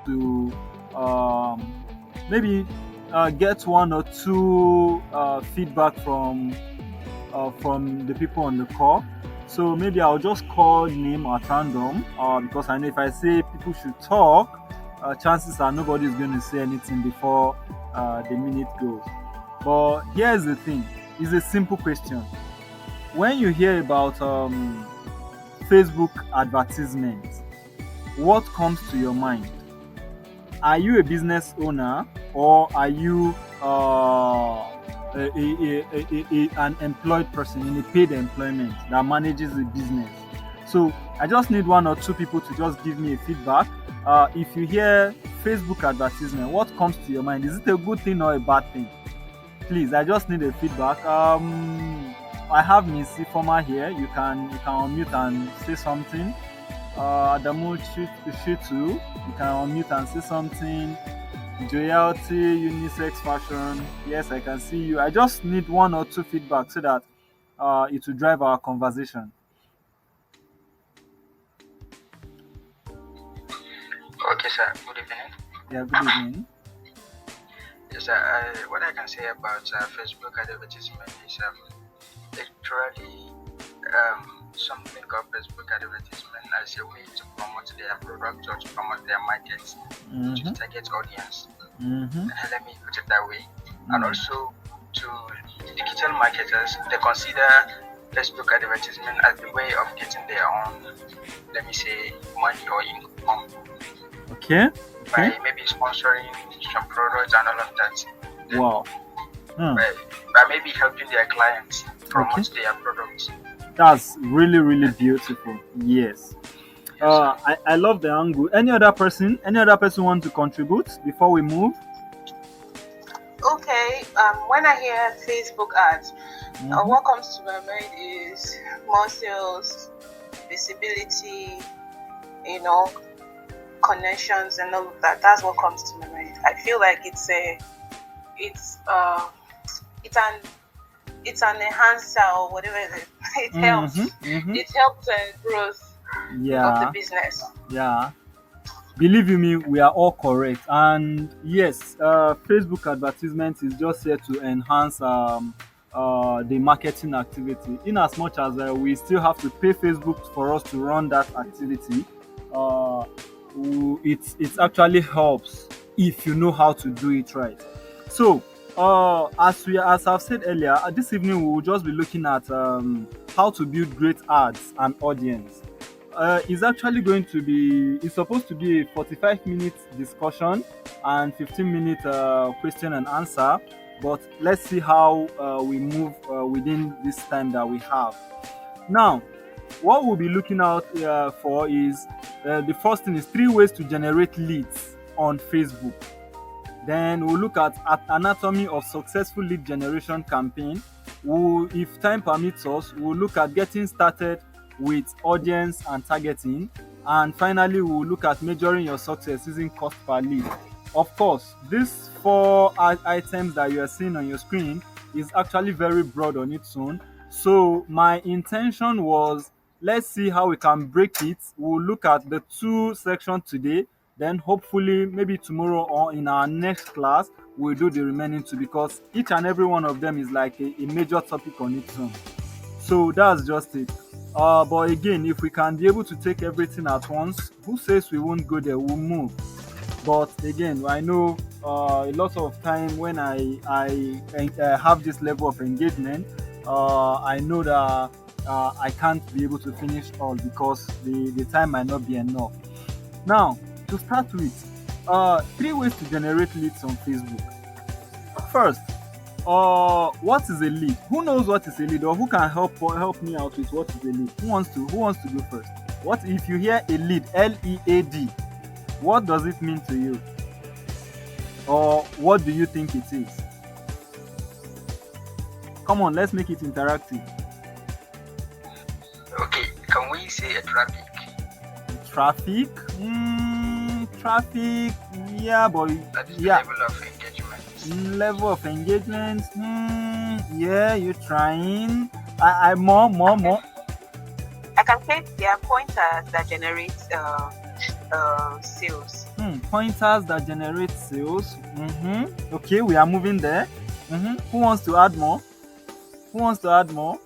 to maybe get one or two feedback from the people on the call. So maybe I'll just call name at random because I know if I say people should talk, chances are nobody's going to say anything before the minute goes. But here's the thing: it's a simple question. When you hear about Facebook advertisements, what comes to your mind? Are you a business owner, or are you an employed person in a paid employment that manages a business? So I just need one or two people to just give me a feedback. If you hear Facebook advertisement, what comes to your mind? Is it a good thing or a bad thing? Please, I just need a feedback. I have Miss Ifoma here. You can unmute and say something. Adamu Shitu, you can unmute and say something. Joyalty, unisex fashion. Yes, I can see you. I just need one or two feedback so that it will drive our conversation. Okay, sir. Good evening. Yeah, good evening. Yes, sir. What I can say about Facebook advertisement is literally something called Facebook advertisement as a way to promote their product or to promote their market, to target audience. Let me put it that way. And also to digital marketers, they consider Facebook advertisement as the way of getting their own, let me say, money or income. Okay. By maybe sponsoring some products and all of that. Wow. By maybe helping their clients promote their products. That's really, really beautiful. Yes. I love the angle. Any other person want to contribute before we move? Okay. When I hear Facebook ads, what comes to my mind is more sales, visibility, connections and all of that. That's what comes to my mind. I feel like it's an enhancer or whatever it is. It helps. It helps growth of the business. Yeah. Believe you me, we are all correct. And yes, Facebook advertisement is just here to enhance the marketing activity. In as much as we still have to pay Facebook for us to run that activity, it actually helps if you know how to do it right. So as I've said earlier, this evening we will just be looking at how to build great ads and audience. It's actually it's supposed to be a 45-minute discussion and 15-minute question and answer, but let's see how we move within this time that we have. Now, what we'll be looking out for is the first thing is 3 ways to generate leads on Facebook. Then we'll look at anatomy of successful lead generation campaign. If time permits us, we'll look at getting started with audience and targeting. And finally, we'll look at measuring your success using cost per lead. Of course, these 4 items that you are seeing on your screen is actually very broad on its own. So my intention was, let's see how we can break it. We'll look at the 2 sections today. Then hopefully maybe tomorrow or in our next class, we'll do the remaining 2 because each and every one of them is like a major topic on its own. So that's just it. But again, if we can be able to take everything at once, who says we won't go there? We'll move. But again, I know a lot of time when I have this level of engagement, I know that I can't be able to finish all because the time might not be enough. Now, to start with, 3 ways to generate leads on Facebook. First, what is a lead? Who knows what is a lead, or who can help me out with what is a lead? Who wants to go first? What if you hear a lead, L-E-A-D? What does it mean to you? Or what do you think it is? Come on, let's make it interactive. Okay, can we say a traffic? Traffic? Traffic, yeah, but that is the level of engagement. Level of engagement, yeah, you're trying. I more. I can say there are pointers that generate sales. Pointers that generate sales. Okay, we are moving there. Who wants to add more? Who wants to add more?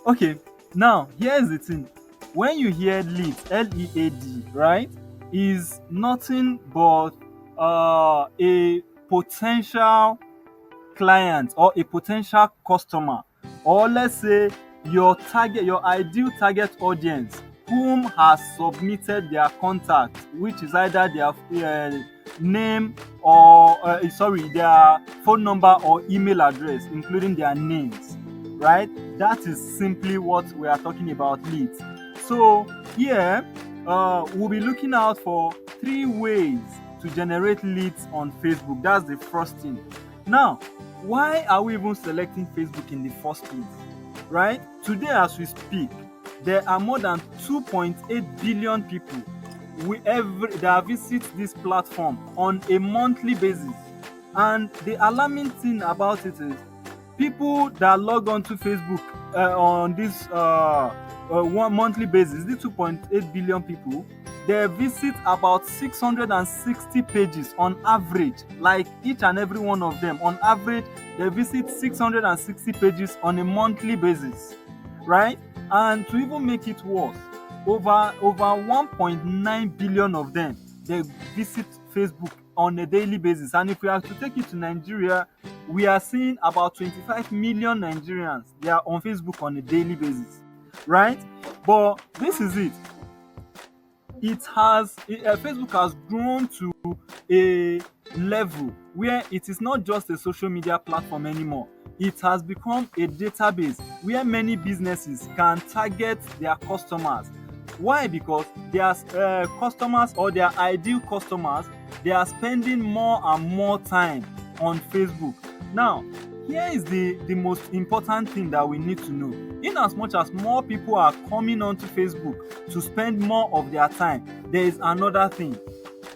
Okay, now here's the thing. When you hear lead, Lead, right, is nothing but a potential client or a potential customer, or let's say your ideal target audience whom has submitted their contact, which is either their name or their phone number or email address, including their names, right? That is simply what we are talking about leads. So here we'll be looking out for 3 ways to generate leads on Facebook. That's the first thing. Now, why are we even selecting Facebook in the first place? Right? Today, as we speak, there are more than 2.8 billion people that visit this platform on a monthly basis. And the alarming thing about it is people that log on to Facebook on this 1 monthly basis, the 2.8 billion people, they visit about 660 pages on average. Like each and every one of them, on average, they visit 660 pages on a monthly basis, right? And to even make it worse, over 1.9 billion of them, they visit Facebook on a daily basis. And if we have to take it to Nigeria, we are seeing about 25 million Nigerians, they are on Facebook on a daily basis, right? But this is it. Facebook has grown to a level where it is not just a social media platform anymore. It has become a database where many businesses can target their customers. Why? Because their customers or their ideal customers, they are spending more and more time on Facebook. Now, here is the most important thing that we need to know. In as much as more people are coming onto Facebook to spend more of their time, there is another thing.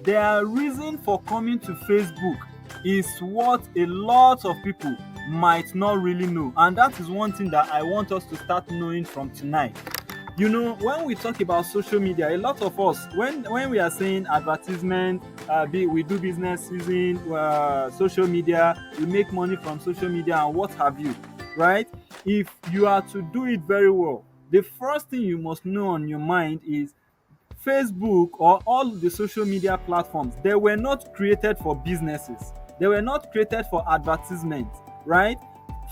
Their reason for coming to Facebook is what a lot of people might not really know. And that is one thing that I want us to start knowing from tonight. You know, when we talk about social media, a lot of us, when we are saying advertisement, we do business using social media, we make money from social media and what have you, right? If you are to do it very well, the first thing you must know on your mind is Facebook or all the social media platforms, they were not created for businesses. They were not created for advertisement, right?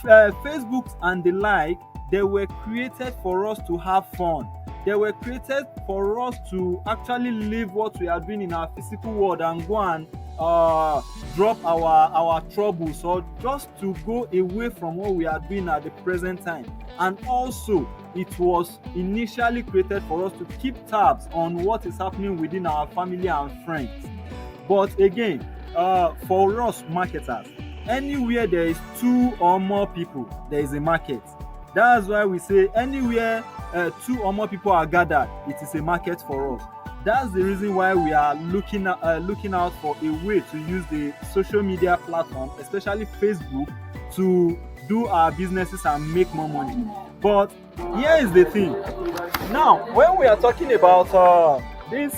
Facebook and the like, they were created for us to have fun. They were created for us to actually live what we are doing in our physical world and go and drop our troubles, or just to go away from what we are doing at the present time. And also, it was initially created for us to keep tabs on what is happening within our family and friends. But again, for us marketers, anywhere there is 2 or more people, there is a market. That's why we say anywhere 2 or more people are gathered, it is a market for us. That's the reason why we are looking out for a way to use the social media platform, especially Facebook, to do our businesses and make more money. But here is the thing. Now, when we are talking about this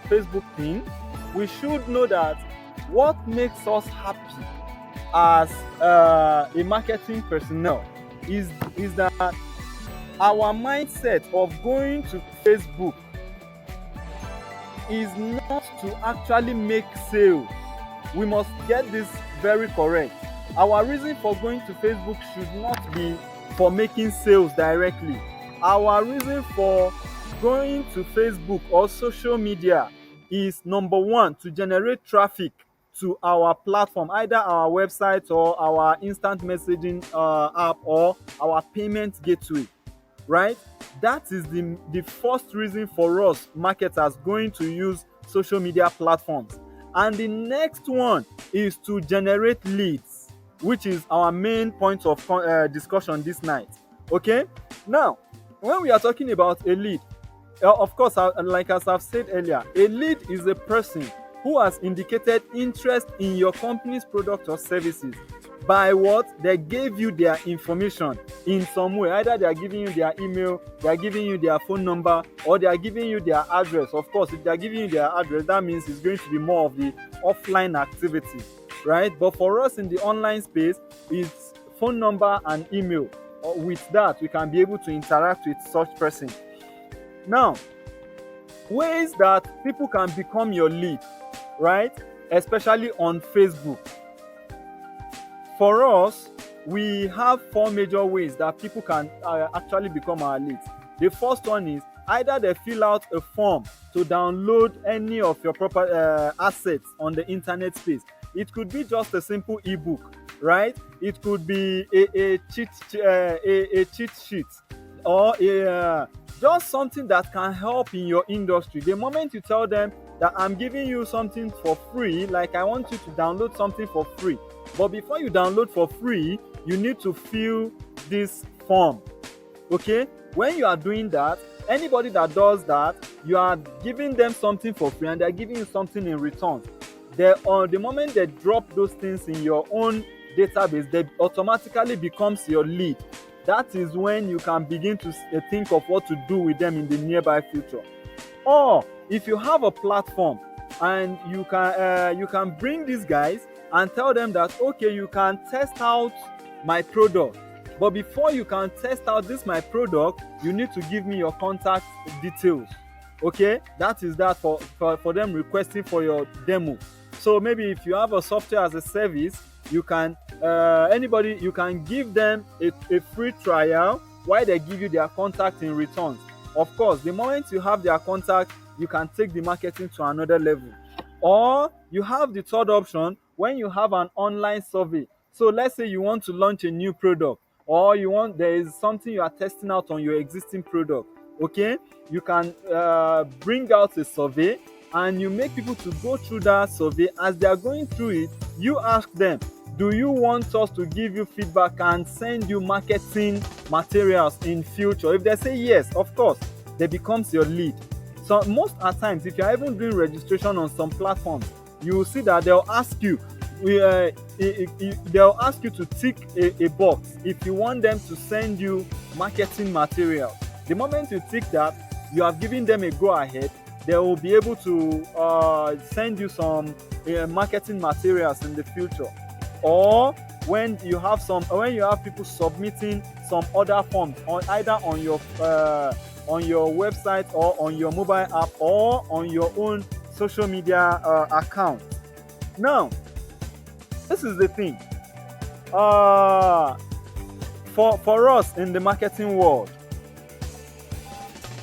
Facebook thing, we should know that what makes us happy as a marketing personnel is that our mindset of going to Facebook is not to actually make sales. We must get this very correct. Our reason for going to Facebook should not be for making sales directly. Our reason for going to Facebook or social media is, number 1, to generate traffic to our platform, either our website or our instant messaging app or our payment gateway, right? That is the first reason for us marketers going to use social media platforms. And the next one is to generate leads, which is our main point of discussion this night. Okay? Now, when we are talking about a lead, of course, like as I've said earlier, a lead is a person who has indicated interest in your company's product or services. by what? They gave you their information in some way. Either they are giving you their email, they are giving you their phone number, or they are giving you their address. Of course, if they are giving you their address, that means it's going to be more of the offline activity, right? But for us in the online space, it's phone number and email. With that, we can be able to interact with such person. Now, ways that people can become your lead, right? Especially on Facebook. For us, we have 4 major ways that people can actually become our leads. The first one is either they fill out a form to download any of your proper assets on the internet space. It could be just a simple ebook, right? It could be a cheat sheet, or just something that can help in your industry. The moment you tell them that I'm giving you something for free, like I want you to download something for free, but before you download for free, you need to fill this form. Okay? When you are doing that, anybody that does that, you are giving them something for free and they're giving you something in return. The moment they drop those things in your own database, they automatically becomes your lead. That is when you can begin to think of what to do with them in the nearby future. Or if you have a platform and you can bring these guys and tell them that, okay, you can test out my product, but before you can test out this my product, you need to give me your contact details. Okay, that is that for them requesting for your demo. So maybe if you have a software as a service, you can you can give them a free trial while they give you their contact in return. Of course, the moment you have their contact, you can take the marketing to another level. Or you have the third option when you have an online survey. So let's say you want to launch a new product, or there is something you are testing out on your existing product. Okay, you can bring out a survey and you make people to go through that survey. As they are going through it, you ask them, do you want us to give you feedback and send you marketing materials in future? If they say yes, of course, they becomes your lead. So most at times, if you're even doing registration on some platforms, you will see that they'll ask you to tick a box if you want them to send you marketing material. The moment you tick that, you have given them a go ahead. They will be able to send you some marketing materials in the future. Or when you have people submitting some other forms either on your website or on your mobile app or on your own social media account. Now, this is the thing. For us in the marketing world,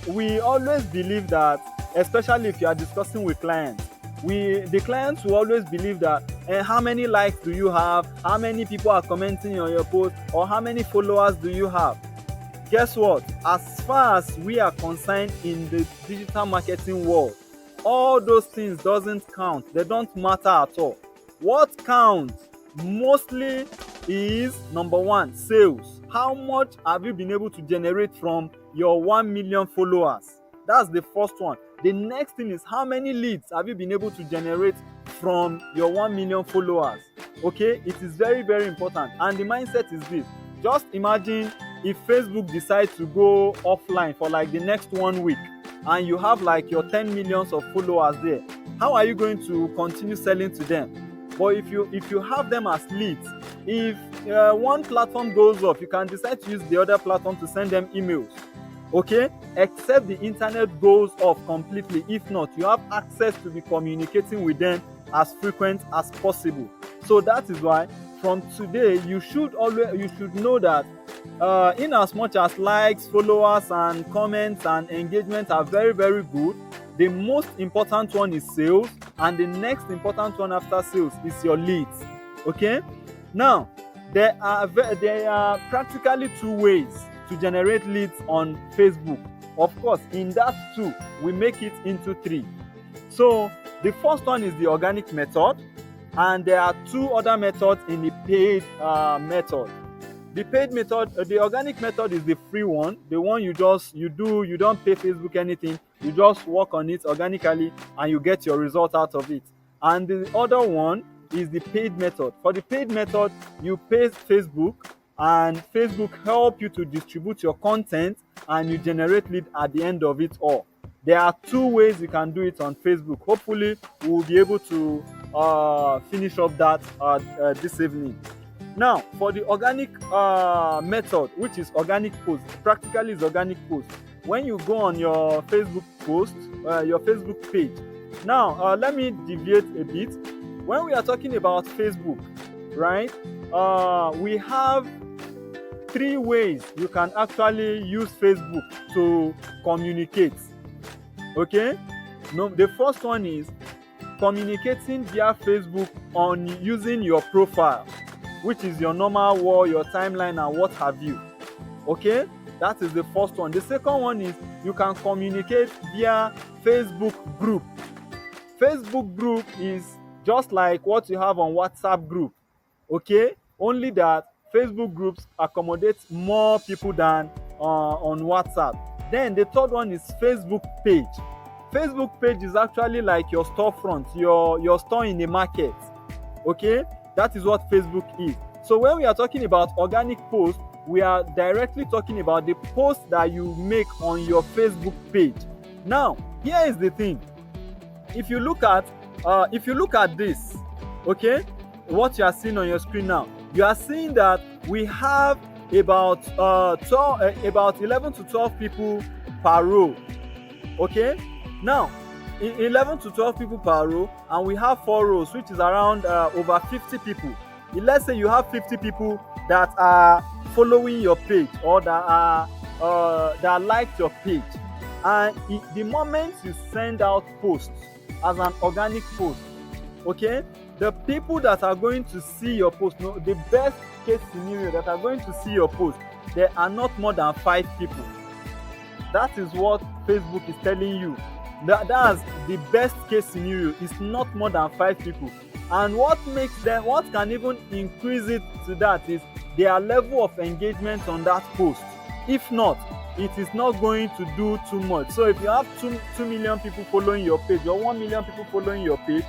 we always believe that, especially if you are discussing with clients, the clients will always believe that how many likes do you have, how many people are commenting on your post, or how many followers do you have. Guess what? As far as we are concerned in the digital marketing world, all those things doesn't count. They don't matter at all. What counts mostly is, number one, sales. How much have you been able to generate from your 1 million followers? That's the first one. The next thing is, how many leads have you been able to generate from your 1 million followers? Okay, it is very, very important. And the mindset is this. Just imagine if Facebook decides to go offline for like the next 1 week and you have like your 10 millions of followers there. How are you going to continue selling to them? But if you have them as leads, if one platform goes off, you can decide to use the other platform to send them emails. Okay, except the internet goes off completely. If not, you have access to be communicating with them as frequent as possible. So that is why from today you should know that in as much as likes, followers and comments and engagement are very, very good, the most important one is sales, and the next important one after sales is your leads. Okay, now there are practically 2 ways to generate leads on Facebook. Of course, in that 2, we make it into 3. So the first one is the organic method, and there are 2 other methods in the paid method. The paid method, the organic method, is the free one, the one you don't pay Facebook anything, you just work on it organically and you get your result out of it. And the other one is the paid method. For the paid method, you pay Facebook, and Facebook help you to distribute your content, and you generate lead at the end of it all. There are two ways you can do it on Facebook. Hopefully, we'll be able to finish up that this evening. Now, for the organic method, which is organic post, practically is organic post. When you go on your Facebook post, your Facebook page. Now, let me deviate a bit. When we are talking about Facebook, right, we have three ways you can actually use Facebook to communicate. Okay? No, the first one is communicating via Facebook on using your profile, which is your normal wall, your timeline, and what have you. Okay? That is the first one. The second one is you can communicate via Facebook group. Facebook group is just like what you have on WhatsApp group. Okay? Only that Facebook groups accommodate more people than on WhatsApp. Then the third one is Facebook page. Facebook page is actually like your storefront, your store in the market. Okay? That is what Facebook is. So when we are talking about organic posts, we are directly talking about the posts that you make on your Facebook page. Now, here is the thing. If you look at this, okay, what you are seeing on your screen now, you are seeing that we have about 11 to 12 people per row. Okay, now 11 to 12 people per row, and we have 4 rows, which is around over 50 people. Let's say you have 50 people that are following your page, or that liked your page, and the moment you send out posts as an organic post, okay, the people that are going to see your post, the best case scenario that are going to see your post, there are not more than 5 people. That is what Facebook is telling you. That's the best case scenario. It's not more than 5 people. And what can even increase it to that is their level of engagement on that post. If not, it is not going to do too much. So if you have 2 million people following your page, or 1 million people following your page,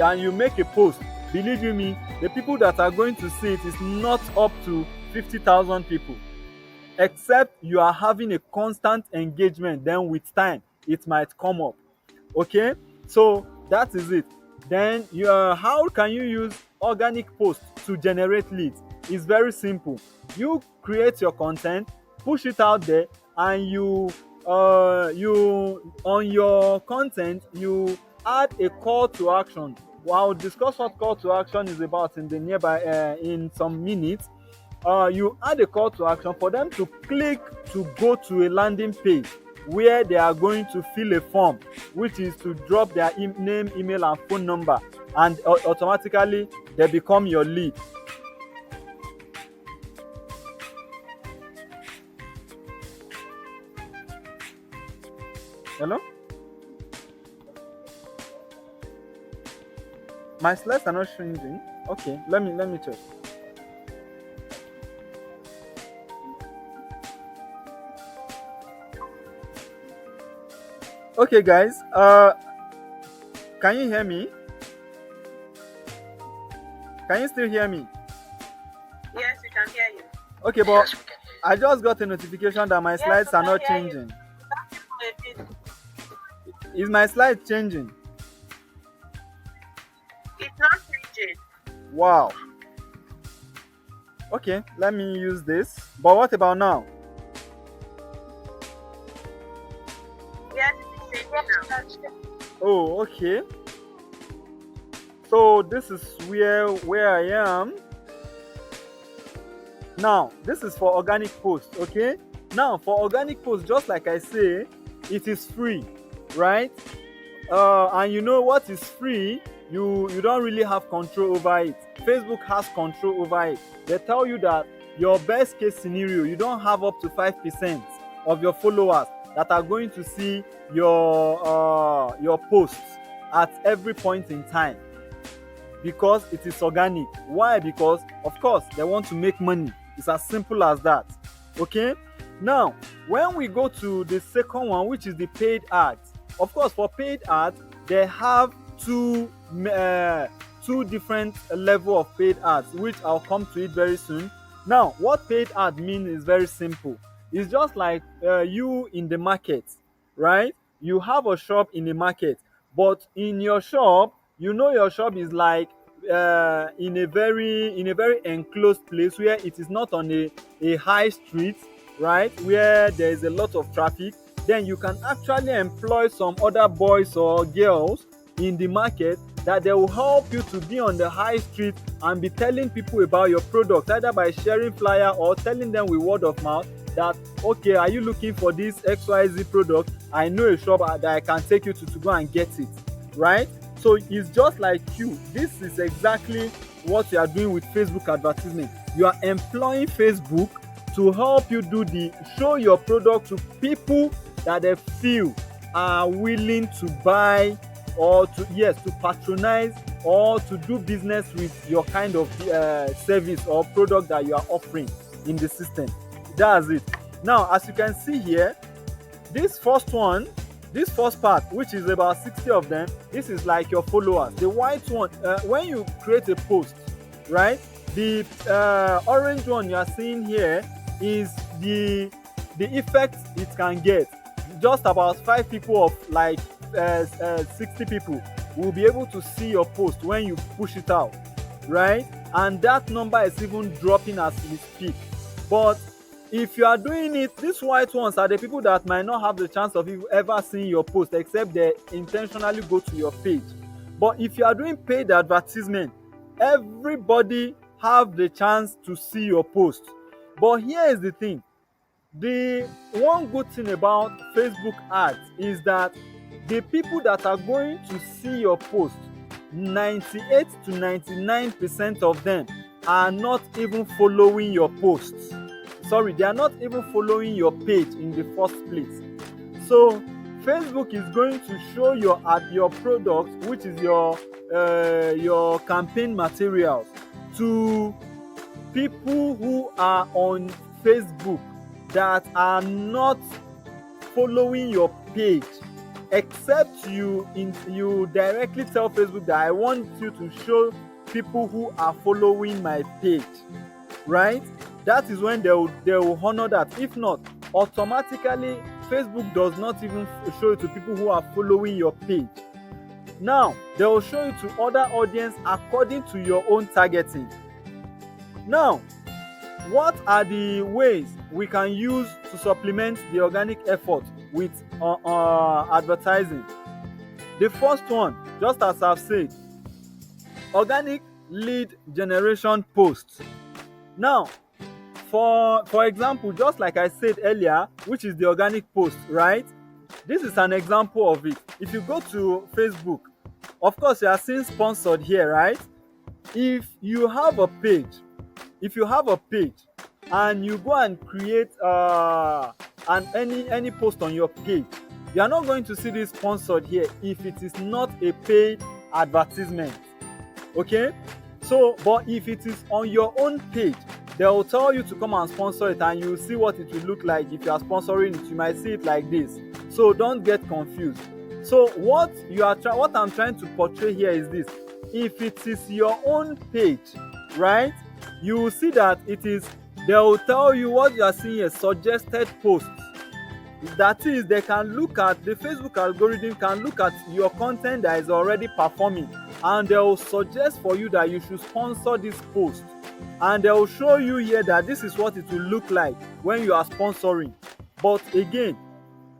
and you make a post, believe you me, the people that are going to see it is not up to 50,000 people. Except you are having a constant engagement, then with time it might come up. Okay, so that is it. Then how can you use organic posts to generate leads? It's very simple. You create your content, push it out there, and you on your content you add a call to action. I'll discuss what call to action is about in the nearby in some minutes. You add a call to action for them to click to go to a landing page where they are going to fill a form, which is to drop their name, email, and phone number, and automatically they become your lead. Hello? My slides are not changing. Okay, let me check. Okay, guys. Can you hear me? Can you still hear me? Yes, we can hear you. Okay, but Yes, we can hear you. I just got a notification that my slides are not changing. Is my slide changing? It's not changing. Wow. Okay, let me use this. But what about now? Yes, it's changing now. Oh, okay. So this is where I am. Now, this is for organic posts, okay? Now, for organic posts, just like I say, it is free, right? And you know what is free, you don't really have control over it. Facebook has control over it. They tell you that your best case scenario, you don't have up to 5% of your followers that are going to see your posts at every point in time, because it is organic. Why? Because of course they want to make money. It's as simple as that. Okay, now when we go to the second one, which is the paid ads, of course for paid ads they have two two different level of paid ads, which I'll come to it very soon. Now, what paid ad mean is very simple. It's just like you in the market, right? You have a shop in the market, but in your shop, your shop is like in a very enclosed place where it is not on a high street, right, where there is a lot of traffic. Then you can actually employ some other boys or girls in the market that they will help you to be on the high street and be telling people about your product, either by sharing flyer or telling them with word of mouth that, okay, are you looking for this XYZ product? I know a shop that I can take you to go and get it, right? So it's just like you. This is exactly what you are doing with Facebook advertisement. You are employing Facebook to help you show your product to people that they feel are willing to buy, or to patronize, or to do business with your kind of service or product that you are offering in the system. That's it. Now, as you can see here, this first part, which is about 60 of them, this is like your followers. The white one, when you create a post, right, the orange one you are seeing here is the effect it can get. Just about 5 people of like 60 people will be able to see your post when you push it out, right? And that number is even dropping as we speak. But if you are doing it, these white ones are the people that might not have the chance of ever seeing your post, except they intentionally go to your page. But if you are doing paid advertisement, everybody have the chance to see your post. But here is the thing. The one good thing about Facebook ads is that the people that are going to see your post, 98 to 99% of them are not even following your posts. Sorry, they are not even following your page in the first place. So Facebook is going to show your product, which is your campaign materials, to people who are on Facebook that are not following your page, except you directly tell Facebook that I want you to show people who are following my page, right? That is when they will honor that. If not, automatically Facebook does not even show it to people who are following your page. Now they will show it to other audience according to your own targeting. Now, what are the ways we can use to supplement the organic effort with advertising? The first one, just as I've said, organic lead generation posts. Now, for example, just like I said earlier, which is the organic post, right? This is an example of it. If you go to Facebook, of course you are seeing sponsored here, right? If you have a page and you go and create any post on your page, you are not going to see this sponsored here if it is not a paid advertisement. Okay? So, but if it is on your own page, they will tell you to come and sponsor it, and you will see what it will look like. If you are sponsoring it, you might see it like this. So don't get confused. So what I'm trying to portray here is this. If it is your own page, right, you will see that they will tell you what you are seeing as suggested posts. That is, the Facebook algorithm can look at your content that is already performing, and they will suggest for you that you should sponsor this post. And they will show you here that this is what it will look like when you are sponsoring. But again,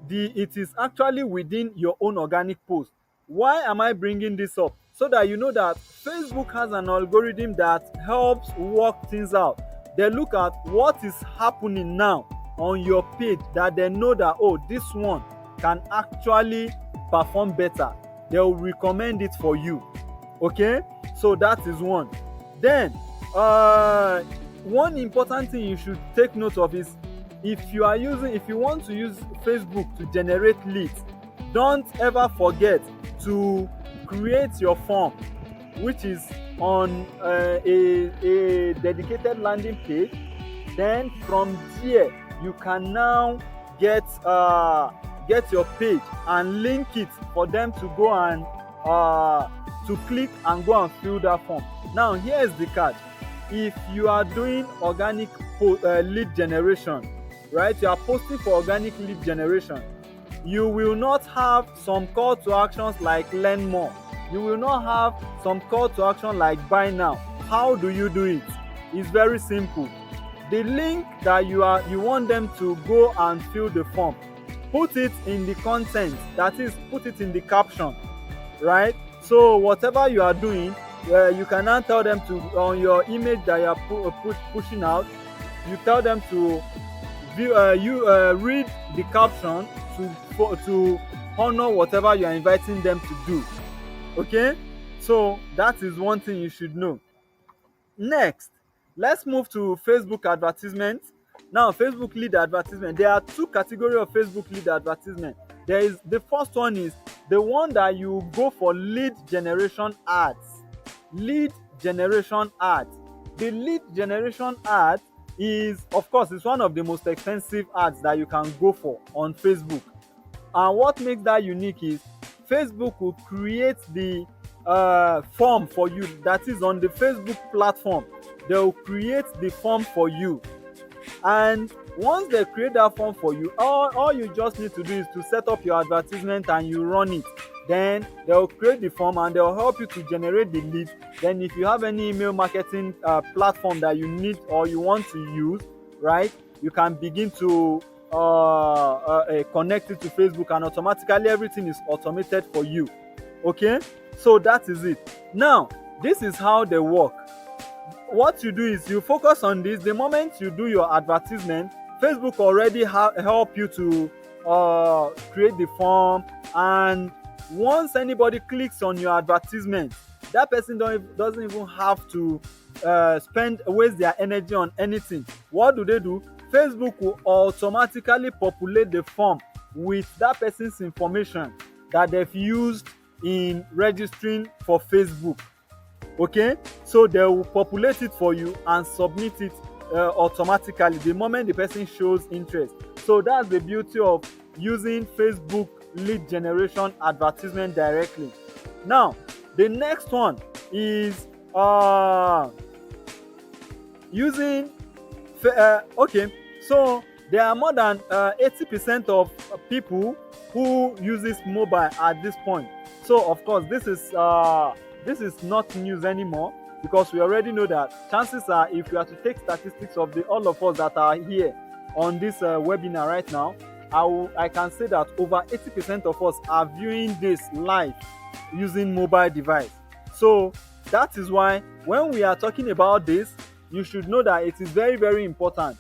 it is actually within your own organic post. Why am I bringing this up? So that you know that Facebook has an algorithm that helps work things out. They look at what is happening now on your page, that they know that, oh, this one can actually perform better. They will recommend it for you. Okay? So that is one. Then one important thing you should take note of is, if you want to use Facebook to generate leads, don't ever forget to create your form, which is on a dedicated landing page. Then from there you can now get your page and link it for them to go and to click and go and fill that form. Now here is the catch. If you are doing organic lead generation, right, you are posting for organic lead generation, you will not have some call to actions like learn more. You will not have some call to action like buy now. How do you do it? It's very simple. The link that you want them to go and fill the form, put it in the content, that is, put it in the caption, right? So whatever you are doing, you can now tell them to, on your image that you are pushing out, you tell them to view, read the caption to honor whatever you are inviting them to do. Okay, so that is one thing you should know. Next, let's move to Facebook advertisement. Now, Facebook lead advertisement, there are two categories of Facebook lead advertisement. There is, the first one is the one that you go for lead generation ads. Lead generation ads. The lead generation ad is, of course, it's one of the most expensive ads that you can go for on Facebook. And what makes that unique is Facebook will create the form for you. That is, on the Facebook platform, they will create the form for you. And once they create that form for you, all you just need to do is to set up your advertisement and you run it. Then they will create the form and they will help you to generate the lead. Then if you have any email marketing platform that you need or you want to use, right, you can begin to connect it to Facebook, and automatically everything is automated for you. Okay, so that is it. Now, this is how they work. What you do is you focus on this. The moment you do your advertisement, Facebook already help you to create the form, and once anybody clicks on your advertisement, that person doesn't even have to waste their energy on anything. What do? Facebook will automatically populate the form with that person's information that they've used in registering for Facebook. Okay, so they will populate it for you and submit it automatically the moment the person shows interest. So that's the beauty of using Facebook lead generation advertisement directly. Now, the next one is using okay, so there are more than 80% of people who uses mobile at this point. So of course this is not news anymore, because we already know that chances are, if you are to take statistics of all of us that are here on this webinar right now, I can say that over 80% of us are viewing this live using mobile device. So that is why when we are talking about this, you should know that it is very, very important.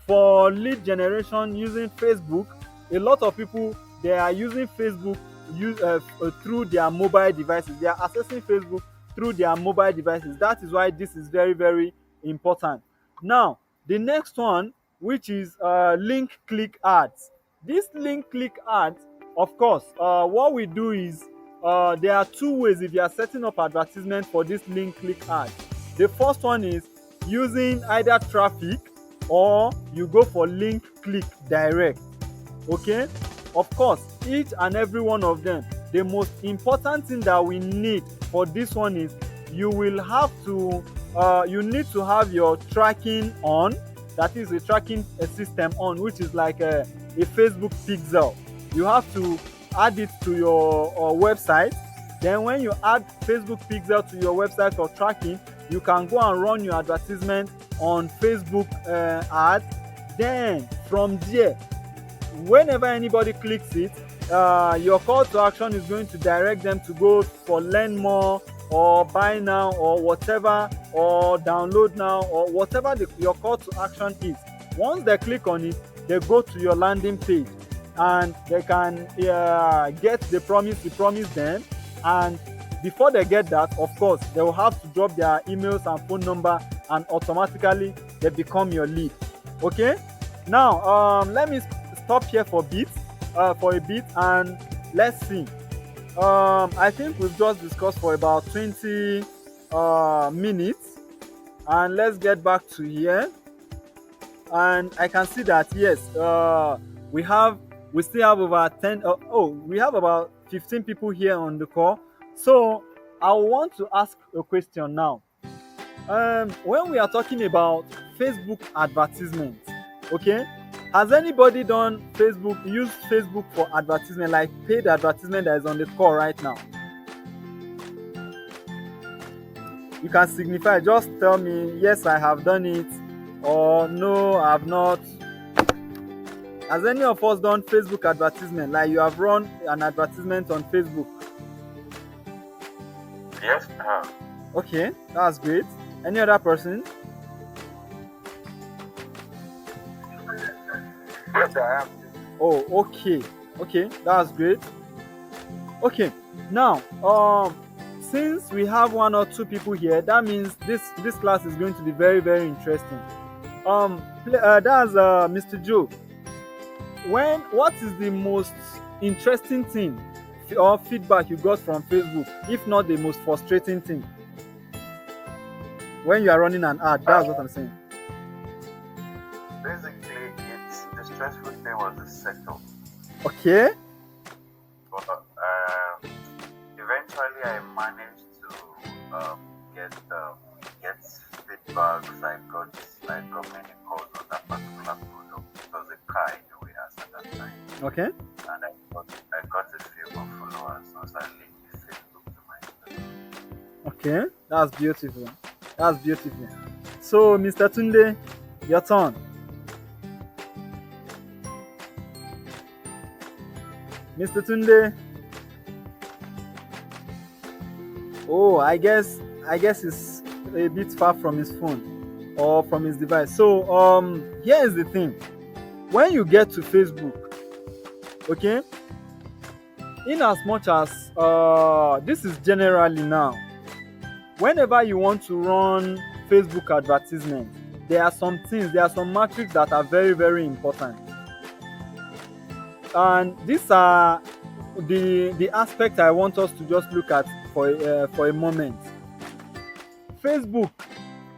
For lead generation using Facebook, a lot of people, they are using Facebook through their mobile devices. They are accessing Facebook through their mobile devices. That is why this is very, very important. Now, the next one, which is link click ads. This link click ads, of course, what we do is there are two ways if you are setting up advertisement for this link click ad. The first one is using either traffic, or you go for link click direct. Okay, of course, each and every one of them, the most important thing that we need for this one is you will have to you need to have your tracking on. That is a tracking system on, which is like a Facebook pixel. You have to add it to your website. Then when you add Facebook pixel to your website for tracking, you can go and run your advertisement on Facebook ad. Then from there, whenever anybody clicks it, your call to action is going to direct them to go for learn more or buy now or whatever, or download now, or whatever your call to action is. Once they click on it, they go to your landing page and they can get the promise you promised them. And before they get that, of course, they will have to drop their emails and phone number, and automatically they become your lead. Okay, now let me stop here for a bit and let's see. I think we've just discussed for about 20 minutes, and let's get back to here. And I can see that yes, we still have over 10 we have about 15 people here on the call. So I want to ask a question now. When we are talking about Facebook advertisement, okay, has anybody done Facebook, used Facebook for advertisement, like paid advertisement that is on the call right now? You can signify, just tell me, yes, I have done it, or no, I have not. Has any of us done Facebook advertisement, like you have run an advertisement on Facebook? Yes, I have. Okay, that's great. Any other person? Yes, I have. Oh, okay, that's great. Okay, now since we have one or two people here, that means this class is going to be very, very interesting. That's Mr. Joe. What is the most interesting thing or feedback you got from Facebook, if not the most frustrating thing, when you are running an ad? That's what I'm saying. Basically, it's the stressful thing was the setup. Okay. But eventually, I managed to get feedbacks. I got many calls on that particular product. It was a car anyway as at that time. Okay. And I got a few more followers once I linked Facebook to my Instagram. Okay, that's beautiful. That's beautiful. So, Mr. Tunde, your turn. Mr. Tunde. Oh, I guess it's a bit far from his phone or from his device. So, here is the thing. When you get to Facebook, okay, in as much as this is generally now, whenever you want to run Facebook advertisement, there are some metrics that are very, very important. And these are the aspect I want us to just look at for a moment. Facebook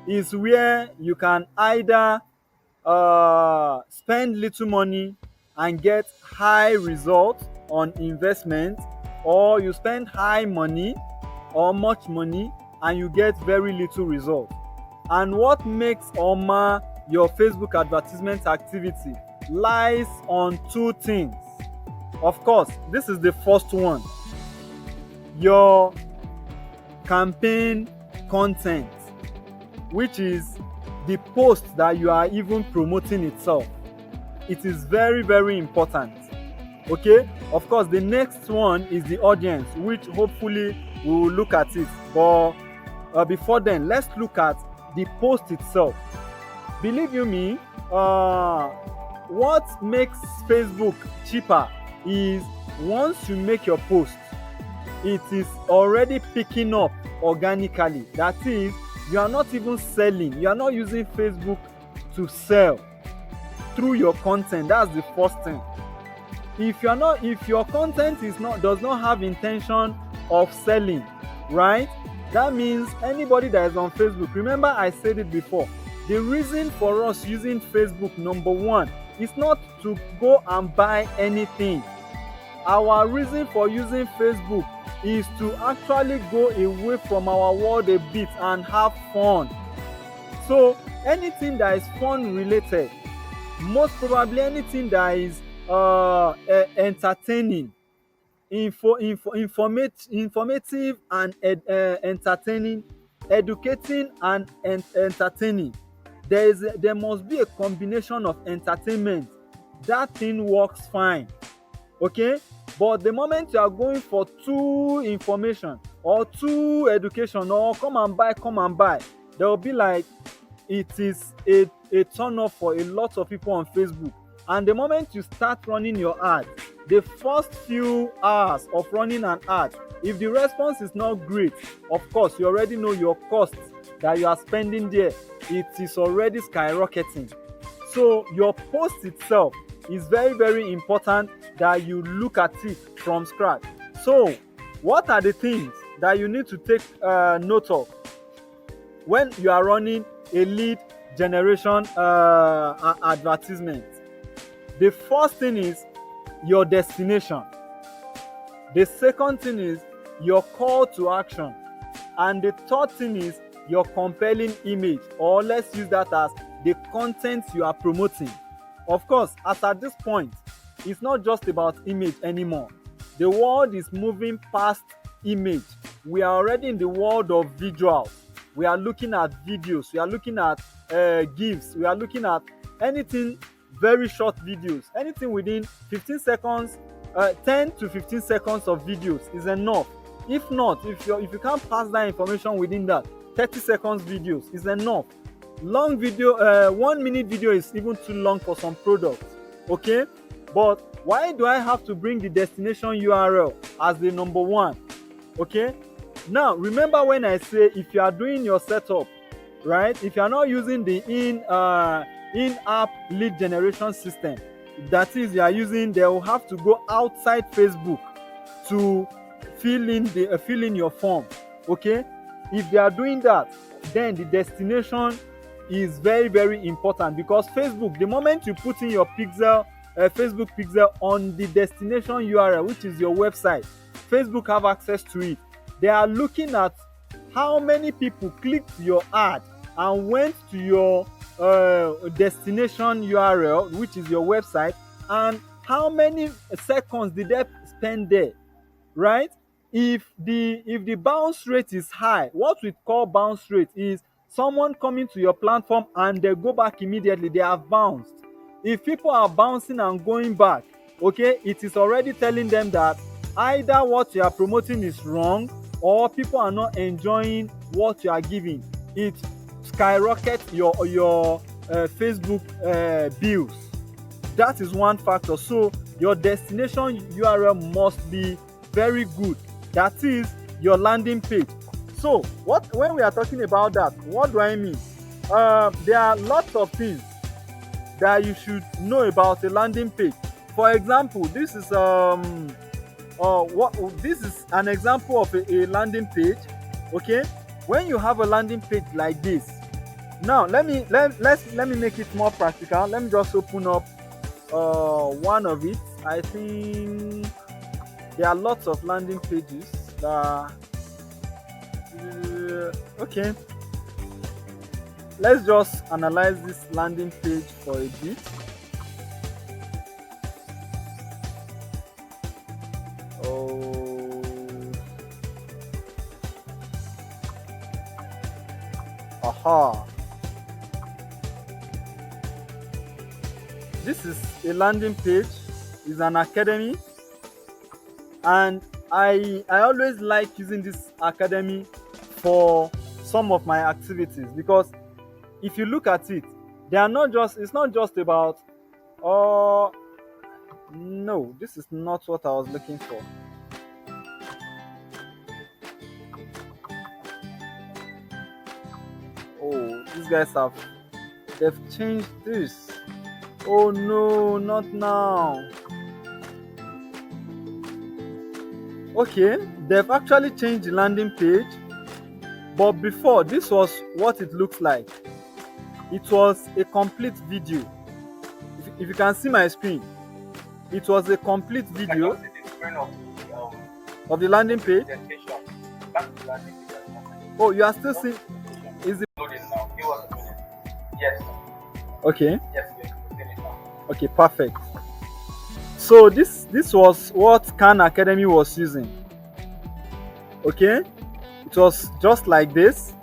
is where you can either spend little money and get high results on investment, or you spend high money or much money and you get very little result. And what makes or mar your Facebook advertisement activity lies on two things. Of course, this is the first one: your campaign content, which is the post that you are even promoting itself. It is very, very important. Okay, of course, the next one is the audience, which hopefully we will look at it. But before then, let's look at the post itself. Believe you me, what makes Facebook cheaper is once you make your post, it is already picking up organically. That is, you are not even selling. You are not using Facebook to sell through your content. That's the first thing. If your content does not have intention of selling, right? That means anybody that is on Facebook, remember I said it before, the reason for us using Facebook, number one, is not to go and buy anything. Our reason for using Facebook is to actually go away from our world a bit and have fun. So anything that is fun related, most probably anything that is entertaining, informative and entertaining, educating and entertaining, there must be a combination of entertainment. That thing works fine. Okay, but the moment you are going for too information or too education or come and buy, there will be like, it is a turn off for a lot of people on Facebook. And the moment you start running your ad, the first few hours of running an ad, if the response is not great, of course you already know your cost that you are spending there, it is already skyrocketing. So your post itself is very, very important that you look at it from scratch. So what are the things that you need to take note of when you are running a lead generation advertisement? The first thing is your destination. The second thing is your call to action. And the third thing is your compelling image, or let's use that as the content you are promoting. Of course, as at this point, it's not just about image anymore. The world is moving past image. We are already in the world of visuals. We are looking at videos, we are looking at GIFs, we are looking at anything, very short videos, anything within 15 seconds, 10 to 15 seconds of videos is enough. If not, if you can't pass that information within that, 30 seconds videos is enough. Long video, 1 minute video is even too long for some products. Okay, but why do I have to bring the destination URL as the number one? Okay, now remember when I say if you are doing your setup, right, if you are not using the in-app lead generation system, that is, you are using, they will have to go outside Facebook to fill in your form. Okay, if they are doing that, then the destination is very, very important, because Facebook, the moment you put in your pixel, Facebook pixel on the destination URL, which is your website, Facebook have access to it. They are looking at how many people clicked your ad and went to your destination URL, which is your website, and how many seconds did they spend there, right? If the bounce rate is high, what we call bounce rate is someone coming to your platform and they go back immediately, they have bounced. If people are bouncing and going back, okay, it is already telling them that either what you are promoting is wrong, or people are not enjoying what you are giving. It skyrockets your Facebook bills. That is one factor. So your destination URL must be very good. That is your landing page. So when we are talking about that, what do I mean? There are lots of things that you should know about a landing page. For example, this is this is an example of a landing page. Okay, when you have a landing page like this, now let me make it more practical. Let me just open up one of it. I think there are lots of landing pages that okay, let's just analyze this landing page for a bit. This is a landing page, is an academy, and I always like using this academy for some of my activities, because if you look at it, they are not just, it's not just about no, this is not what I was looking for. Oh, these guys they've changed this. Oh no, not now. Okay, they've actually changed the landing page, but before, this was what it looks like. It was a complete video. If you can see my screen, it was a complete video of the landing page. Oh, you are still seeing? Is it loading now? Yes. Okay. Yes, okay, perfect. So this was what Khan Academy was using. Okay, it was just like this,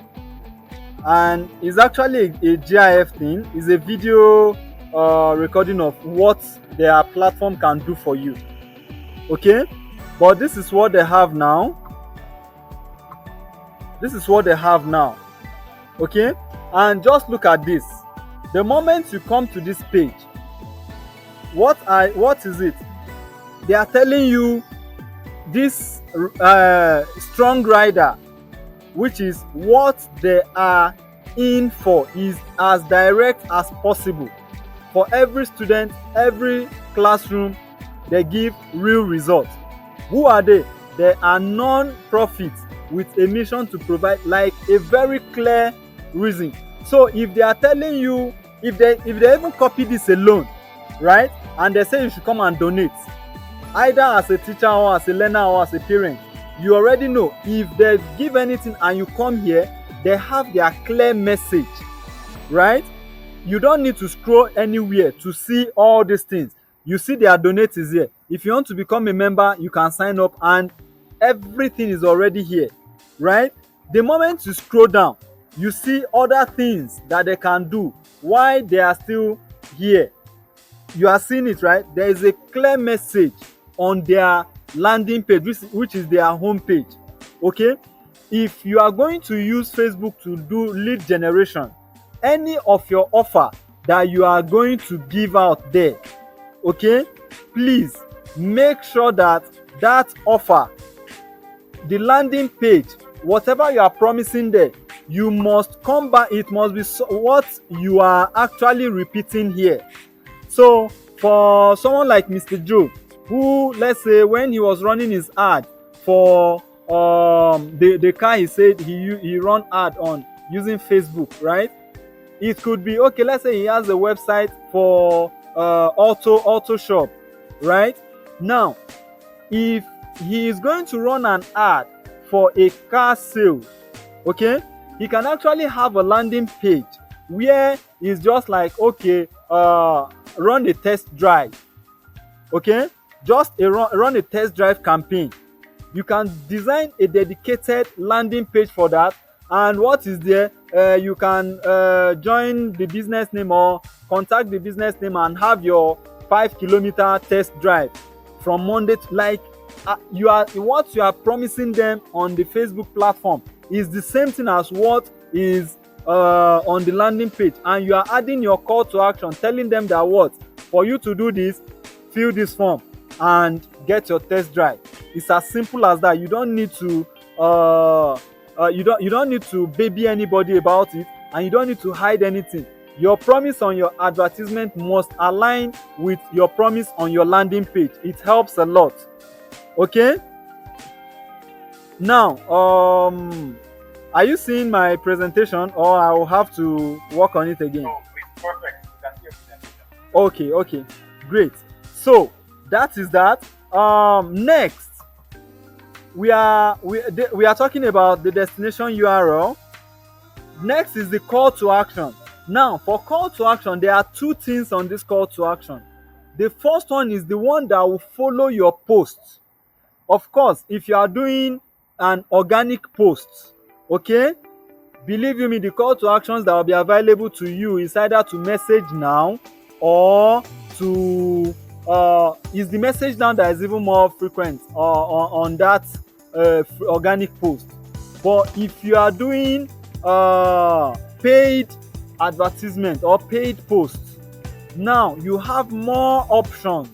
and it's actually a GIF thing. It's a video recording of what their platform can do for you. Okay, but this is what they have now. This is what they have now. Okay, and just look at this. The moment you come to this page, what is it? They are telling you this strong rider, which is what they are in for, is as direct as possible. For every student, every classroom, they give real results. Who are they? They are non-profit with a mission to provide, like, a very clear reason. So if they are telling you, if they even copy this alone, right, and they say you should come and donate, either as a teacher or as a learner or as a parent, you already know if they give anything and you come here, they have their clear message, right? You don't need to scroll anywhere to see all these things. You see their donate is here. If you want to become a member, you can sign up and everything is already here, right? The moment you scroll down, you see other things that they can do while they are still here. You are seeing it, right? There is a clear message on their landing page, which is their home page. Okay, if you are going to use Facebook to do lead generation, any of your offer that you are going to give out there, okay, please make sure that that offer, the landing page, whatever you are promising there, you must come back. It must be what you are actually repeating here. So for someone like Mr. Joe, who, let's say, when he was running his ad for the car, he said he run ad on using Facebook, right? It could be, okay, let's say he has a website for auto shop, right? Now, if he is going to run an ad for a car sale, okay, he can actually have a landing page where it's just like, okay, run a test drive, okay, just run a test drive campaign. You can design a dedicated landing page for that, and what is there, you can join the business name or contact the business name and have your 5-kilometer test drive from Monday to, like, what you are promising them on the Facebook platform is the same thing as what is on the landing page, and you are adding your call to action, telling them that what, for you to do this, fill this form and get your test drive. It's as simple as that. You don't need to you don't need to baby anybody about it, and you don't need to hide anything. Your promise on your advertisement must align with your promise on your landing page. It helps a lot. Okay, now are you seeing my presentation, or I will have to work on it again? No, it's perfect. You can see your presentation. Okay, great. So that is that. Next, we are talking about the destination URL. Next is the call to action. Now, for call to action, there are two things on this call to action. The first one is the one that will follow your post. Of course, if you are doing an organic post, okay, believe you me, the call to actions that will be available to you is either to message now or to is the message now that is even more frequent on that organic post. But if you are doing paid advertisement or paid posts, now you have more options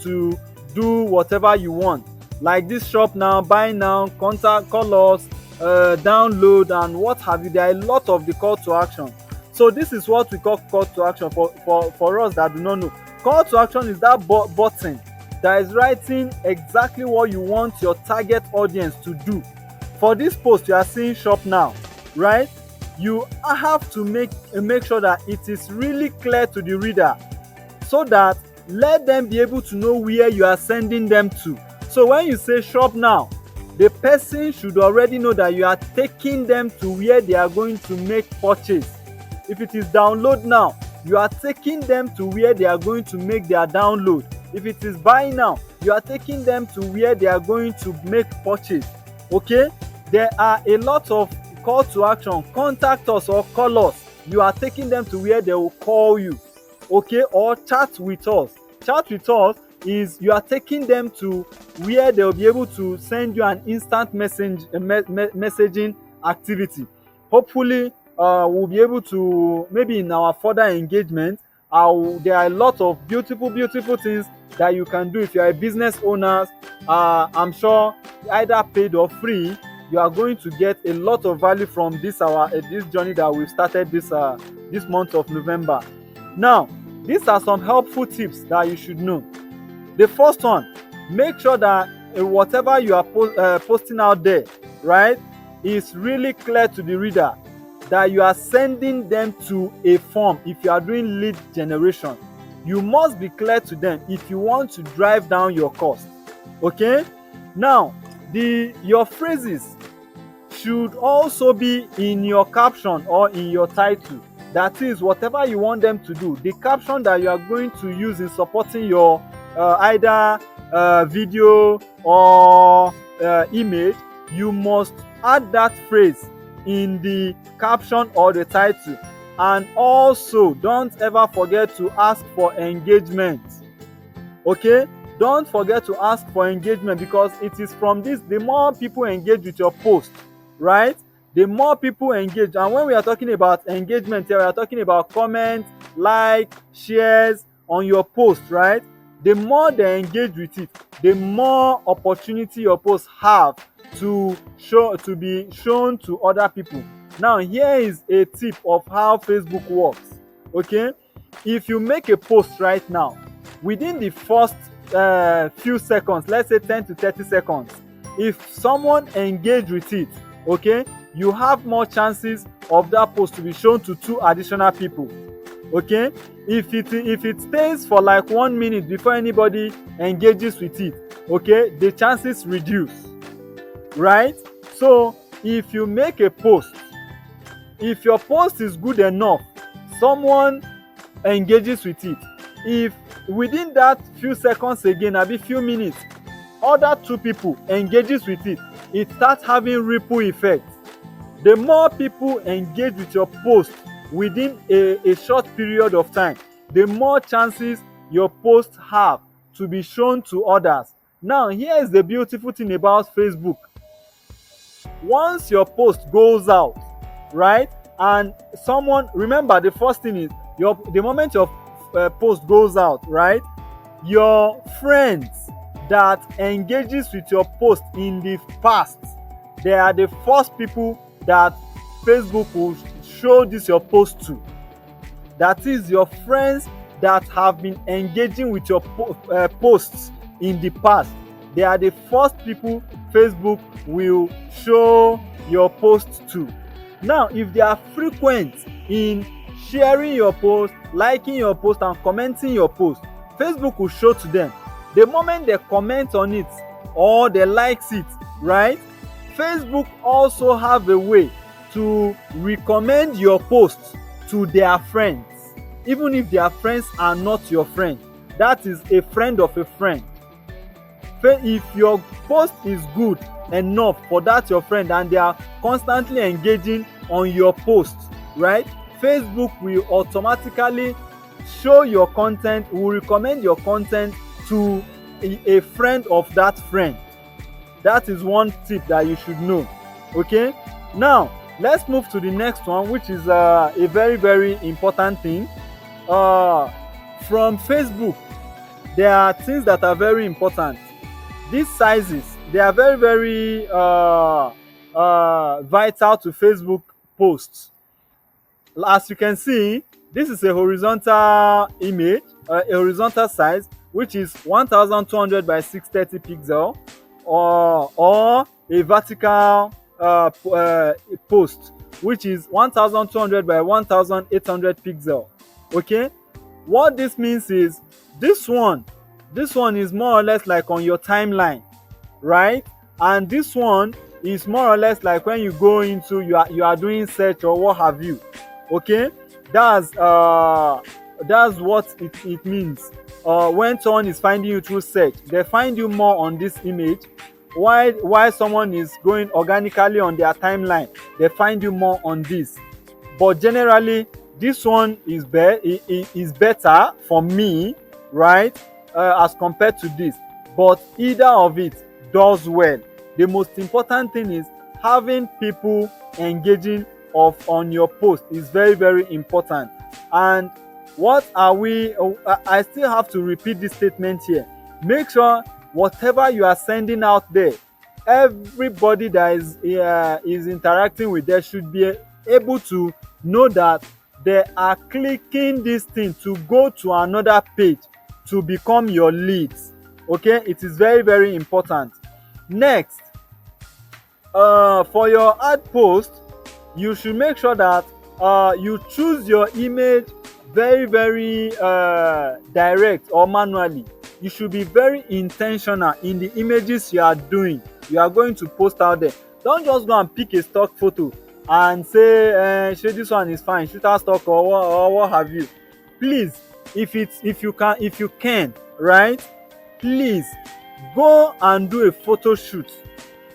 to do whatever you want, like this shop now, buy now, contact, call us, download, and what have you. There are a lot of the call to action. So this is what we call call to action. For us that do not know, call to action is that button that is writing exactly what you want your target audience to do. For this post, you are seeing shop now, right? You have to make sure that it is really clear to the reader, so that let them be able to know where you are sending them to. So when you say shop now, the person should already know that you are taking them to where they are going to make purchase. If it is download now, you are taking them to where they are going to make their download. If it is buy now, you are taking them to where they are going to make purchase. Okay, there are a lot of call to action. Contact us or call us. You are taking them to where they will call you, okay, or chat with us. Chat with us is you are taking them to where they will be able to send you an instant messaging activity. Hopefully we'll be able to, maybe in our further engagement, there are a lot of beautiful things that you can do. If you are a business owner, I'm sure either paid or free, you are going to get a lot of value from this journey that we've started this month of November. Now, these are some helpful tips that you should know. The first one, make sure that whatever you are posting out there, right, is really clear to the reader, that you are sending them to a form. If you are doing lead generation, you must be clear to them if you want to drive down your cost. Okay, Now, your phrases should also be in your caption or in your title. That is, whatever you want them to do, the caption that you are going to use in supporting your either video or image, you must add that phrase in the caption or the title. And also, don't ever forget to ask for engagement. Okay, don't forget to ask for engagement, because it is from this, the more people engage with your post, right, the more people engage. And when we are talking about engagement here, we are talking about comments, like, shares on your post, right? The more they engage with it, the more opportunity your posts have to be shown to other people. Now, here is a tip of how Facebook works. Okay, if you make a post right now, within the first few seconds, let's say 10 to 30 seconds, if someone engage with it, okay, you have more chances of that post to be shown to 2 additional people. Okay, if it stays for like 1 minute before anybody engages with it, okay, the chances reduce, right? So if you make a post, if your post is good enough, someone engages with it. If within that few seconds again, abi few minutes, other 2 people engages with it, it starts having ripple effect. The more people engage with your post within a short period of time, the more chances your posts have to be shown to others. Now, here is the beautiful thing about Facebook. Once your post goes out, right, and someone, remember, the first thing is the moment your post goes out, right, your friends that engages with your post in the past, they are the first people that Facebook will show this your post to. That is, your friends that have been engaging with your posts in the past, they are the first people Facebook will show your post to. Now, if they are frequent in sharing your post, liking your post, and commenting your post, Facebook will show to them. The moment they comment on it or they likes it, right, Facebook also have a way to recommend your post to their friends, even if their friends are not your friend. That is a friend of a friend. If your post is good enough for that your friend and they are constantly engaging on your posts, right, Facebook will automatically show your content, will recommend your content to a friend of that friend. That is one tip that you should know. Okay, now let's move to the next one, which is a very, very important thing. From Facebook, there are things that are very important. These sizes, they are very, very vital to Facebook posts. As you can see, this is a horizontal image, a horizontal size, which is 1200 by 630 pixel, or a vertical post, which is 1200 by 1800 pixel. Okay, what this means is this one is more or less like on your timeline, right? And this one is more or less like when you go into, you are doing search or what have you. Okay, that's what it means. When someone is finding you through search, they find you more on this image. While someone is going organically on their timeline, they find you more on this. But generally, this one is better for me, right, as compared to this. But either of it does well. The most important thing is having people engaging on your post is very, very important. And what are we? I still have to repeat this statement here. Make sure whatever you are sending out there, everybody that is interacting with there should be able to know that they are clicking this thing to go to another page to become your leads. Okay, it is very, very important. Next, for your ad post, you should make sure that you choose your image very, very direct or manually. you should be very intentional in the images you are doing, you are going to post out there. Don't just go and pick a stock photo and say shey this one is fine, shoot out stock or what have you. Please, if you can, right, please go and do a photo shoot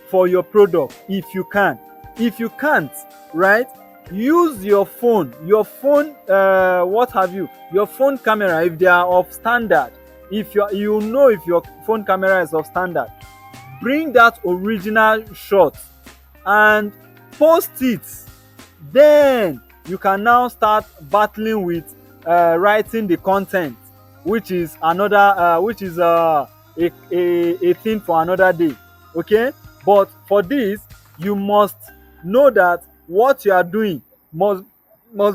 for your product if you can. If you can't, right, use your phone what have you, your phone camera if they are of standard. If if your phone camera is of standard, bring that original shot and post it. Then you can now start battling with writing the content, which is a thing for another day. Okay, but for this, you must know that what you are doing must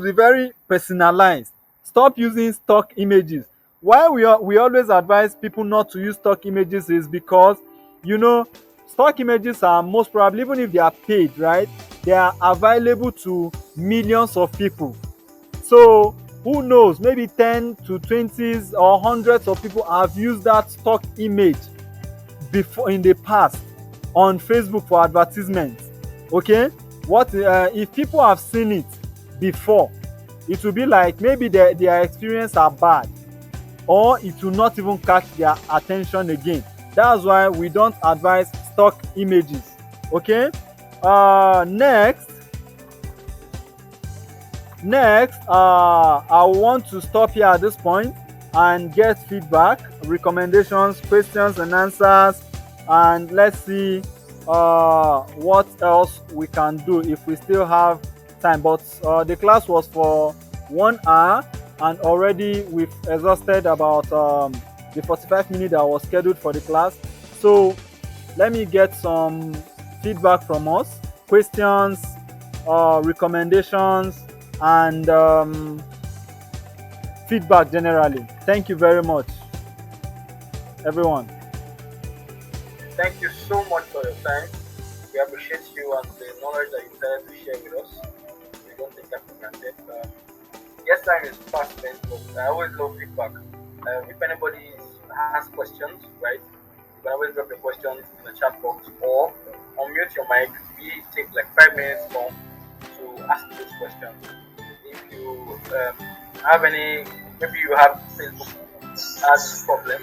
be very personalized. Stop using stock images. Why we always advise people not to use stock images is because, you know, stock images are most probably, even if they are paid, right, they are available to millions of people. So who knows, maybe 10 to 20s or hundreds of people have used that stock image before in the past on Facebook for advertisements. Okay, what if people have seen it before, it will be like maybe their experience are bad, or it will not even catch their attention again. That's why we don't advise stock images. Okay, next, I want to stop here at this point and get feedback, recommendations, questions and answers, and let's see what else we can do if we still have time. But the class was for 1 hour, and already we've exhausted about the 45 minutes that was scheduled for the class. So let me get some feedback from us, questions, recommendations, and feedback generally. Thank you very much, everyone. Thank you so much for your time. We appreciate you and the knowledge that you decided to share with us. We don't take that for granted. Yes, time is fast spent, but I always love feedback. If anybody has questions, right, you can always drop your questions in the chat box or unmute your mic. We take like 5 minutes more to ask those questions. If you have any, maybe you have Facebook ads problem,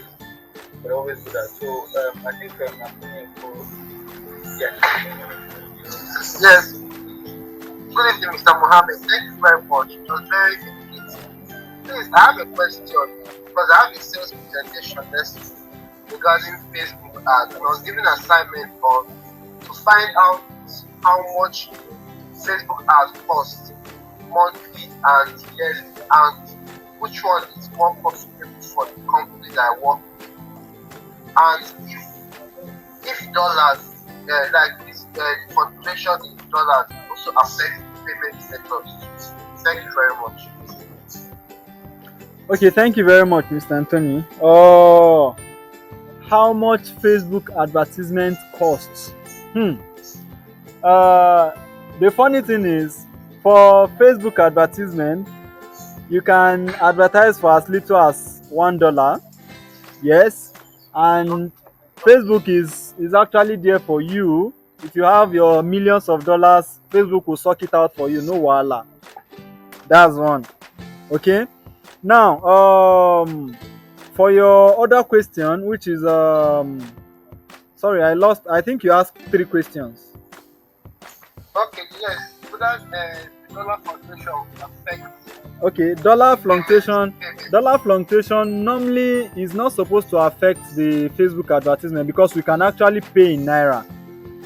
but always do that. So I think I'm thinking for Yes. Good evening, Mr. Mohammed. Thank you very much. It was very informative. Please, I have a question because I have a sales presentation next week regarding Facebook ads, and I was given an assignment to find out how much Facebook ads cost monthly and yearly, and which one is more profitable for the company that I work with, and if dollars, like this, fluctuation in dollars also affect payment methods. Thank you very much. Okay, thank you very much, Mr. Anthony. How much Facebook advertisement costs? The funny thing is, for Facebook advertisement, you can advertise for as little as $1. Yes, and Facebook is actually there for you. If you have your millions of dollars, Facebook will suck it out for you, no wahala. That's one. Okay, now for your other question, which is sorry, I think you asked 3 questions. Okay, yes. So that the dollar fluctuation affects. Okay, dollar fluctuation normally is not supposed to affect the Facebook advertisement because we can actually pay in naira.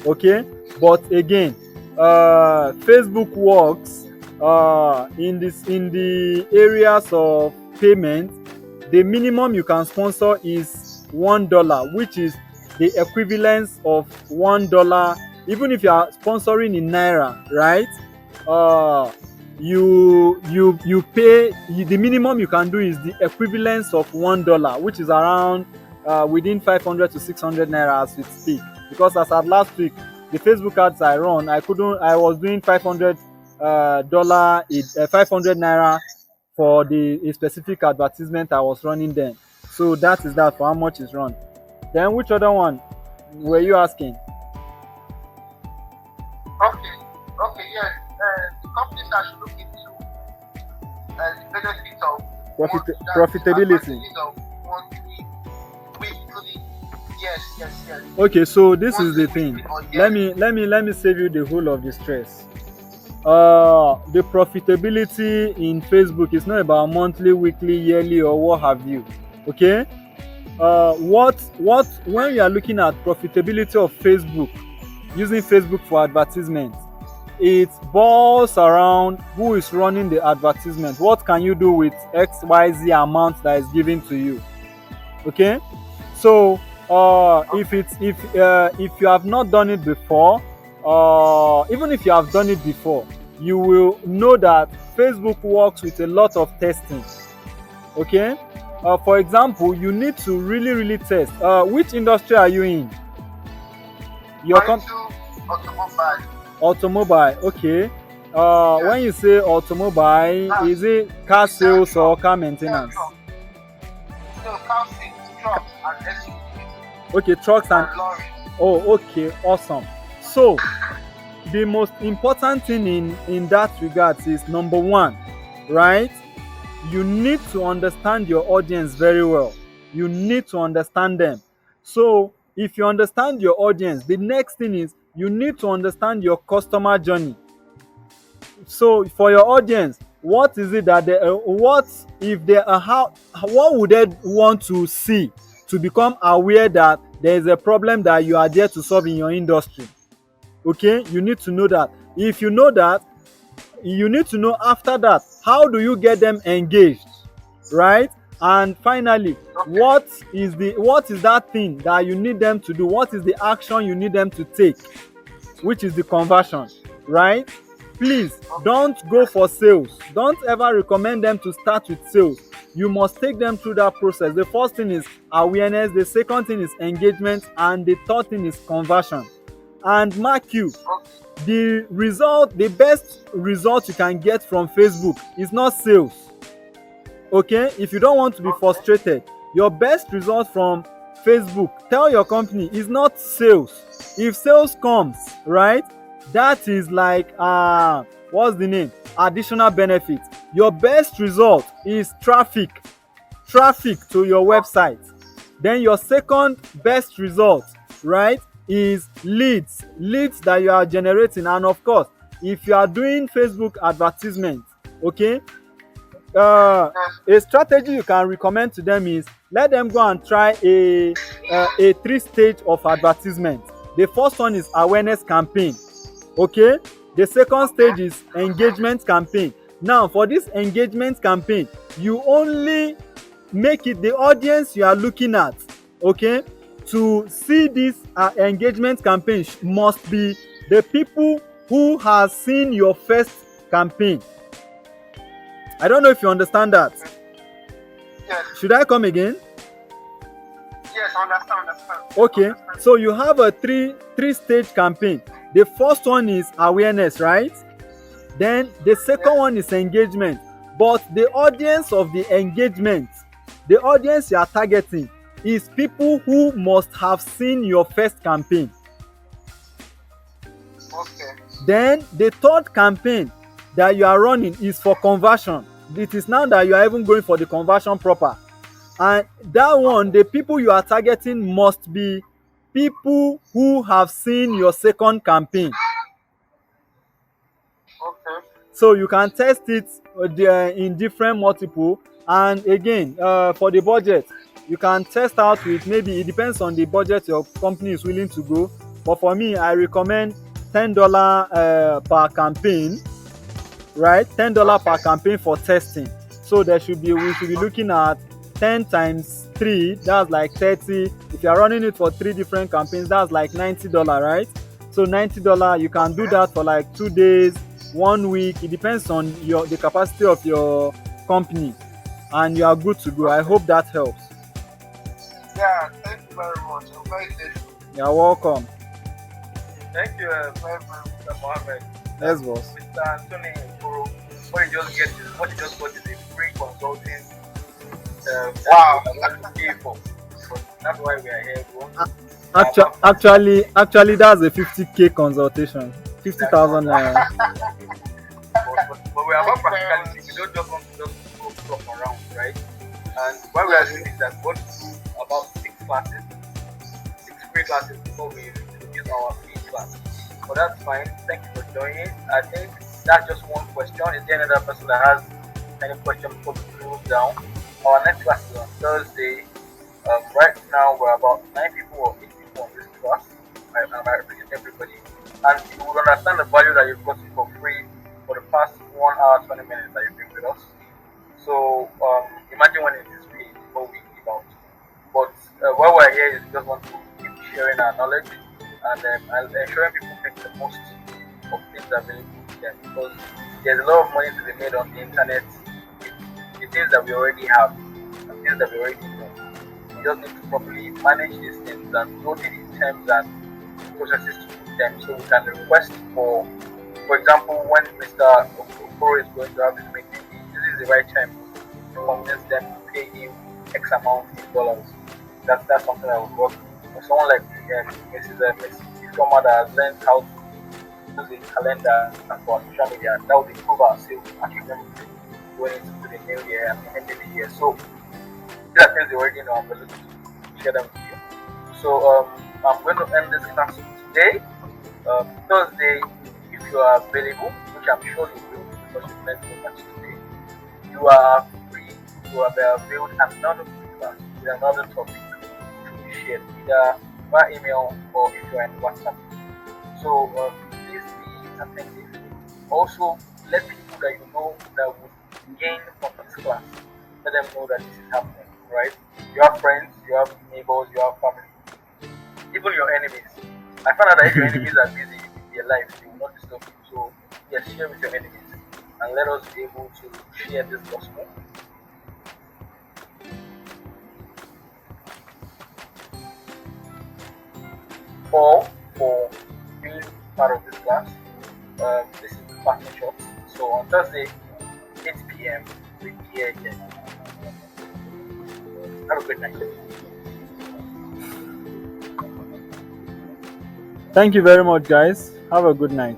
Okay, but again, Facebook works in the areas of payment. The minimum you can sponsor is $1, which is the equivalence of $1. Even if you are sponsoring in naira, right? You pay, the minimum you can do is the equivalence of $1, which is around within 500 to 600 naira as we speak. Because as at last week, the Facebook ads I run, I was doing $500 500 naira for a specific advertisement I was running then. So that is that for how much is run. Then which other one were you asking? Okay, yes. The companies that should look into the benefits of Profitability. of monthly, weekly. Yes. Okay, so this is the Monthly, thing. weekly, or Let me save you the whole of the stress. The profitability in Facebook is not about monthly, weekly, yearly, or what have you. Okay. What when you are looking at profitability of Facebook, using Facebook for advertisement, it boils around who is running the advertisement. What can you do with XYZ amount that is given to you? Okay. So if you have not done it before, even if you have done it before, you will know that Facebook works with a lot of testing. Okay. For example, you need to really test. Which industry are you in? automobile. Automobile. Okay. Yes. When you say automobile, is it car sales or car maintenance? No, car sales, trucks and SUVs Okay, trucks and and lorries. oh, okay, awesome. So the most important thing in that regard is number one, right? You need to understand your audience very well. You need to understand them. So if you understand your audience, the next thing is you need to understand your customer journey. So for your audience, what is it that what if they are what would they want to see to become aware that there is a problem that you are there to solve in your industry? Okay, you need to know that. If you know that, you need to know after that how do you get them engaged, right? And finally, what is that thing that you need them to do? What is the action you need them to take, which is the conversion, right? Please don't go for sales. Don't ever recommend them to start with sales. You must take them through that process. The first thing is awareness, the second thing is engagement, and the third thing is conversion. And mark you, the best result you can get from Facebook is not sales. Okay, if you don't want to be frustrated, your best result from Facebook, tell your company, is not sales. If sales comes, right, that is like what's the name, additional benefit. Your best result is traffic to your website. Then your second best result, right, is leads that you are generating. And of course, if you are doing Facebook advertisement, okay, a strategy you can recommend to them is let them go and try a 3-stage of advertisement. The first one is awareness campaign. Okay, the second stage is engagement campaign. Now for this engagement campaign, you only make it the audience you are looking at, okay, to see this engagement campaign must be the people who have seen your first campaign. I don't know if you understand that. Yes. Should I come again? Yes, understand. Okay, so you have a three-stage campaign. The first one is awareness, right? Then the second one is engagement. But the audience of the engagement, the audience you are targeting, is people who must have seen your first campaign. Okay. Then the third campaign that you are running is for conversion. It is now that you are even going for the conversion proper. And that one, the people you are targeting must be people who have seen your second campaign. Okay. So you can test it in different multiple. And again, for the budget, you can test out with, maybe it depends on the budget your company is willing to go. But for me, I recommend $10 per campaign, right? $10 per campaign for testing. So we should be looking at 10 times 3, that's like 30. If you are running it for 3 different campaigns, that's like $90, right? So $90, you can do that for like 2 days, 1 week. It depends on the capacity of your company, and you are good to go. I hope that helps. Yeah, thank you very much. I'm very grateful. You're welcome. Thank you very much, Mr. Mohammed. Yes, boss. Mr. Anthony, for what you just got is a free consulting That's what we want to pay for. But that's why we are here. We want to Actually, that's a 50K consultation. that's not 50,000 naira. but we are about practicality. We don't just want to just go flop around, right? And what we are doing is that what about 6 classes, 6 free classes before we introduce our free class. But that's fine. Thank you for joining. I think that's just one question. Is there another person that has any question before we close down? Our next class is on Thursday. Right now we're about 9 people or 8 people on this class. I appreciate everybody. And you will understand the value that you've gotten for free for the past 1 hour 20 minutes that you've been with us. So imagine when it is paid before we give out. But why we're here is we just want to keep sharing our knowledge and ensuring people make the most of things available to them, because there's a lot of money to be made on the internet. The things that we already have, the things that we already know. We just need to properly manage these things and know the terms and processes to put them, so we can request for example, when Mr. Okoro is going to have his meeting, this is the right time to convince them to pay him X amount in dollars. That's something that would work. For someone like Mrs. Ifoma that has learned how to use a calendar and for social media, that would improve our sales achievement going into the new year and the end of the year. So these are things you already know. I'm going to share them with you. So I'm going to end this class today. Thursday, if you are available, which I'm sure you will because you've learned so much today, you are free to have availed another class with another topic to be shared either by email or if you are in WhatsApp. So please be attentive. Also, let people that you know that would gain from this class, let them know that this is happening, right? You have friends, you have neighbors, you have family, even your enemies. I found out that if your enemies are busy with their lives, they will not disturb you. So, yes, share with your enemies and let us be able to share this gospel. All for being part of this class. This is the partner shop. So, on Thursday, 8 p.m., we'll be here again. Have a good night. Thank you very much, guys. Have a good night.